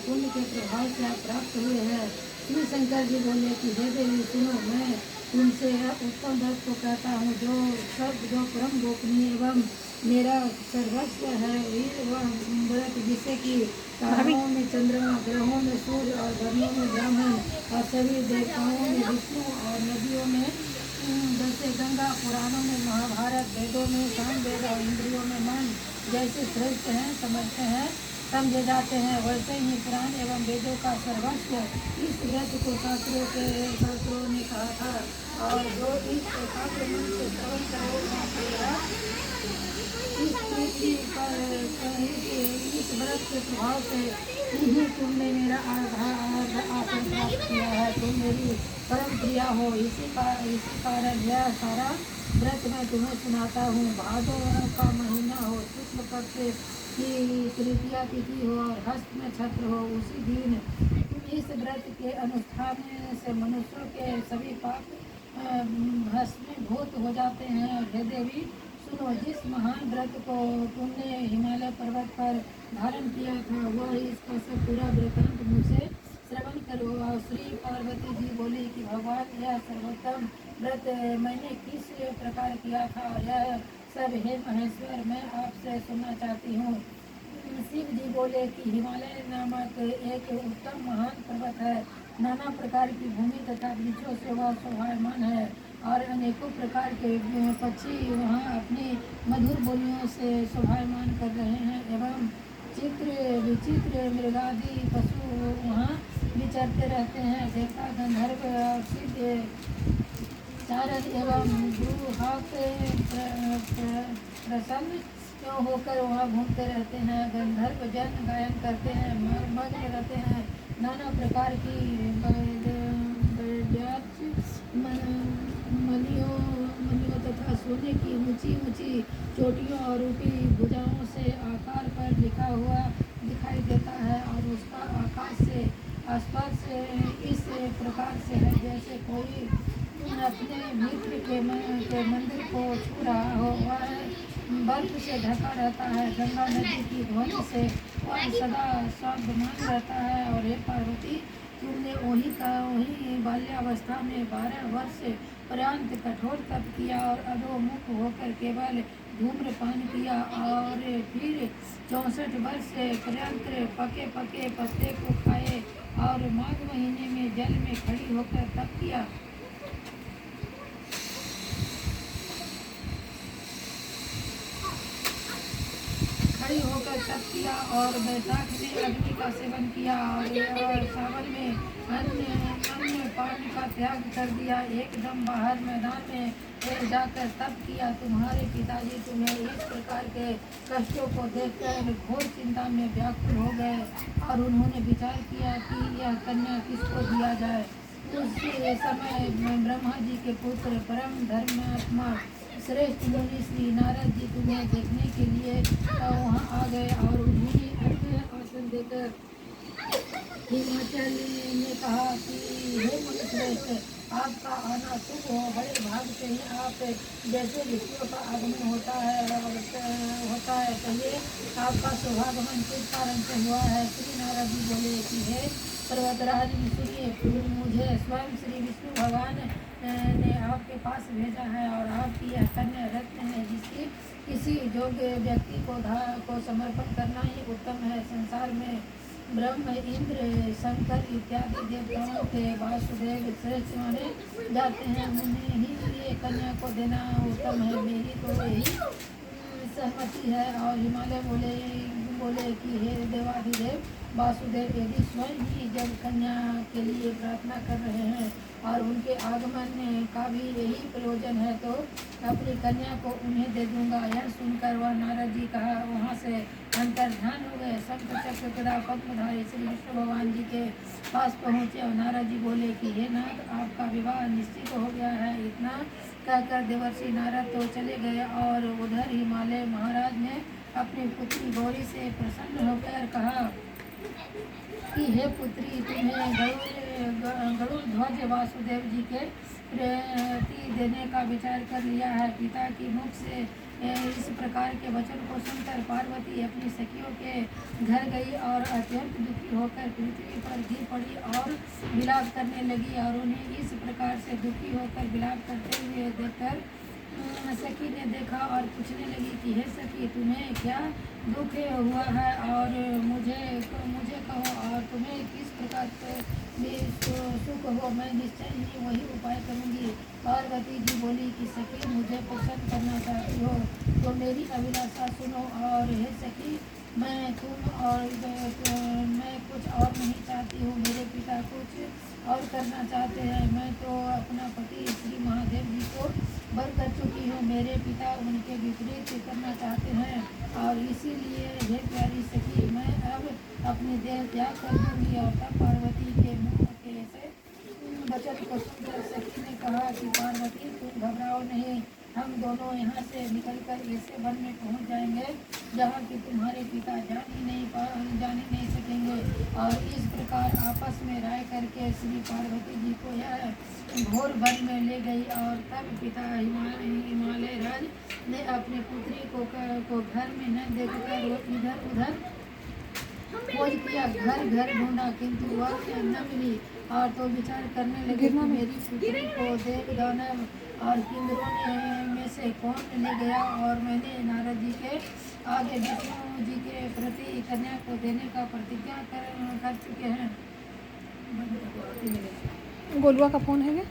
पुण्य के प्रभाव से आप प्राप्त हुए हैं। श्री शंकर जी बोले कि हे देवी सुनो, मैं तुमसे उत्तम व्रत को कहता हूँ, जो परम गोपनीय एवं मेरा सर्वस्व है। वह व्रत जिसे कि तारों में चंद्रमा, ग्रहों में सूर्य और वर्णों में ब्राह्मण और सभी देवताओं में विष्णु और नदियों में जैसे गंगा, पुराणों में महाभारत, वेदों में सामवेद और इंद्रियों में मन जैसे श्रेष्ठ हैं, समझते हैं, समझे जाते हैं, वैसे ही पुराण एवं वेदों का सर्वस्व इस व्रत को शास्त्रों ने कहा था। और जो इस एकाग्र मन से श्रवण करेगा इस व्रत के प्रभाव से ही तुमने मेरा आसन प्राप्त किया है। तुम मेरी परम प्रिया हो। इसी कारण यह सारा व्रत मैं तुम्हें सुनाता हूँ। भादो का महीना हो, शुक्ल पक्ष की तृतीया तिथि हो और हस्त में छत्र हो, उसी दिन इस व्रत के अनुष्ठान से मनुष्यों के सभी पाप भस्मीभूत हो जाते हैं। हे देवी सुनो, जिस महान व्रत को तुमने हिमालय पर्वत पर धारण किया था, वह इसका सब पूरा वृतांत मुझसे श्रवण करो। और श्री पार्वती जी बोली कि भगवान, यह सर्वोत्तम व्रत मैंने किस प्रकार किया था, यह सब हे महेश्वर मैं आपसे सुनना चाहती हूँ। शिव जी बोले कि हिमालय नामक एक उत्तम महान पर्वत है। नाना प्रकार की भूमि तथा वृक्षों से वह शोभायमान है और अनेकों प्रकार के पक्षी वहाँ अपनी मधुर बोलियों से शोभायमान कर रहे हैं एवं विचित्र मृगादि पशु वहाँ विचरते रहते हैं। देवता, गंधर्व और सिद्ध चारण एवं दुहाक प्रसन्न होकर वहाँ घूमते रहते हैं। गंधर्व जन गायन करते हैं, मग्न रहते हैं। नाना प्रकार की मणियों तथा सोने की ऊंची चोटियों और ऊपरी भुजाओं से आकार पर लिखा हुआ दिखाई देता है और उसका आकाश से स्पर्श इस प्रकार से है जैसे कोई अपने मित्र के मंदिर को छू रहा हो। वह बर्फ से ढका रहता है, गंगा नदी की ध्वनि से वह सदा शांतमान रहता है। और हे पार्वती, तुमने वही बाल्यावस्था में 12 वर्ष पर्यंत कठोर तप किया और अधोमुख होकर केवल धूम्रपान किया और फिर 64 वर्ष पर्यंत पके पत्ते को खाए और माघ महीने में जल में खड़ी होकर तप किया। तप किया और बैसाख में अग्नि का सेवन किया और सावन में अन्य पान का त्याग कर दिया। एकदम बाहर मैदान में जाकर तप किया। तुम्हारे पिताजी तुम्हें इस प्रकार के कष्टों को देखकर घोर चिंता में व्याकुल हो गए और उन्होंने विचार किया कि यह कन्या किसको दिया जाए। उस समय ब्रह्मा जी के पुत्र परम धर्मात्मा श्रेष्ठ मुनि श्री नारद जी तुम्हें देखने के लिए वहाँ आ गए और उन्होंने अन्य आसन देकर हिमाचल ने कहा कि हे मुनि श्रेष्ठ, आपका आना शुभ हो। बड़े भाग से ही आप जैसे ऋषियों का आगमन होता है कहिए आपका शुभागमन किस कारण से हुआ है। श्री नारद जी बोले कि हे पर्वतराज सुनिए, मुझे स्वयं श्री विष्णु भगवान ने आपके पास भेजा है और आपकी यह कन्या रत्न है जिसकी किसी योग्य व्यक्ति को समर्पण करना ही उत्तम है। संसार में ब्रह्म, इंद्र, शंकर इत्यादि देवताओं के वासुदेव श्रेष्ठ माने जाते हैं, उन्हें ही ये कन्या को देना उत्तम है। मेरी तो यही सहमति है। और हिमालय बोले कि हे देवाधिदेव वासुदेव, यदि स्वयं ही जब कन्या के लिए प्रार्थना कर रहे हैं और उनके आगमन का भी यही प्रयोजन है तो अपनी कन्या को उन्हें दे दूंगा। यह सुनकर वह नारद जी कहा वहाँ से अंतर्ध्यान हो गए। शंख चक्र गदा पद्मधारी श्री विष्णु भगवान जी के पास पहुँचे और नारद जी बोले कि हे नाथ, आपका विवाह निश्चित हो गया है। इतना कहकर देवर्षि नारद तो चले गए और उधर हिमालय महाराज ने अपनी पुत्री गौरी से प्रसन्न होकर कहा कि हे पुत्री, तुम्हें गरुड़ ध्वज वासुदेव जी के प्रति देने का विचार कर लिया है। पिता की मुख से इस प्रकार के वचन को सुनकर पार्वती अपनी सखियों के घर गई और अत्यंत दुखी होकर पृथ्वी पर गिर पड़ी और विलाप करने लगी। और उन्हें इस प्रकार से दुखी होकर विलाप करते हुए देखकर सखी ने देखा और पूछने लगी कि हे सखी, तुम्हें क्या दुख हुआ है और मुझे कहो, और तुम्हें किस प्रकार से भी सुख हो, मैं निश्चय ही वही उपाय करूँगी। पार्वती जी बोली कि सखी, मुझे प्रसन्न करना चाहती हो तो मेरी अभिलाषा सुनो। और हे सखी, मैं कुछ और नहीं चाहती हूँ। मेरे पिता कुछ और करना चाहते हैं। मैं तो अपना पति श्री महादेव जी को वर कर चुकी हूँ। मेरे पिता उनके विपरीत करना चाहते हैं और इसीलिए हे प्यारी सखी, मैं अब अपनी देह त्याग कर दूँगी। और तब पार्वती के मुँह के से वचन को सुनकर सखी ने कहा कि पार्वती, तुम घबराओ नहीं, हम दोनों यहाँ से निकलकर ऐसे वन में पहुँच जाएंगे जहाँ कि तुम्हारे पिता जान ही नहीं सकेंगे। और इस प्रकार आपस में राय करके श्री पार्वती जी को यह घोर वन में ले गई। और तब पिता हिमालय राज ने अपनी पुत्री को घर में न देखकर वो इधर उधर खोज किया, घर घर ढूंढा, किंतु वह न मिली। और तो विचार करने लगे कि मेरी पुत्री को देव दानव और किन्नरों में से कौन ले गया। और मैंने नारद जी के आगे विष्णु जी के प्रति कन्या को देने का प्रतिज्ञा कर चुके हैं। गोलुआ का फोन है क्या?